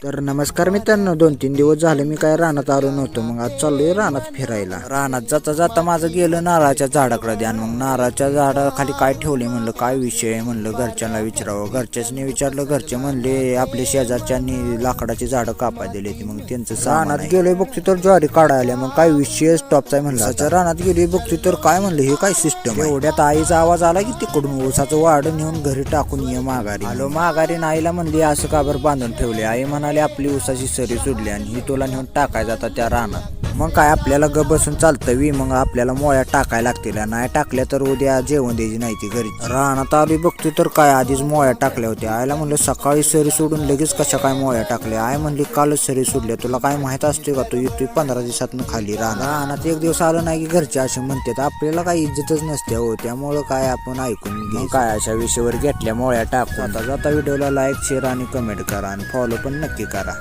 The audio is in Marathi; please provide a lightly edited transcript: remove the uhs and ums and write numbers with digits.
तर नमस्कार मित्रांनो, 2-3 दिवस झाले मी काय रानात आलो नव्हतो. मग आज चाललोय रानात फिरायला. रानात जाता जाता माझं गेलं नारळाच्या झाडाकडे आणि मग नारळाच्या झाडाखाली काय ठेवले म्हणलं काय विषय आहे म्हणलं घरच्यांना विचारावं. घरच्यानी विचारलं, घरचे म्हणले आपले शेजारच्यांनी लाकडाची झाडं कापाय दिली ती. मग त्यांचं रानात गेलोय बघतो तर ज्वारी काढायला. मग काय विषय स्टॉपचा आहे म्हणलं. रानात गेलोय बघतो तर काय म्हणलं हे काय सिस्टम. एवढ्यात आईचा आवाज आला की तिकडून ऊसाचं वाढ नेऊन घरी टाकून ये माघारी. आलो माघारी. आईला म्हणली असं का बरं बांधून ठेवले. आई म्हणाली आपली ऊसाची सरी सोडली आणि ही तुला नेऊन टाकाय जाता त्या रानात. मग काय आपल्याला ग बसून चालतं मग आपल्याला मोळ्या टाकायला लागतील. नाही टाकल्या तर उद्या जेवण द्यायची नाही ती घरी. रानात आली बघतो तर काय आधीच मोळ्या टाकल्या होत्या. आईला म्हणलं सकाळी सरी सोडून लगेच कशा काय मोळ्या टाकल्या. आई म्हणली कालच सरी सोडल्या. तुला काय माहित असते का, तू येतोय 15 दिवसातून खाली रानात एक दिवस आलं नाही की घरचे असे म्हणतात. आपल्याला काही इज्जतच नसते हो, त्यामुळं काय आपण ऐकून घेऊ. काय अशा विषयावर घेतल्या मोळ्या टाकून. आता जाता व्हिडिओला लाईक शेअर आणि कमेंट करा आणि फॉलो पण नक्की करा.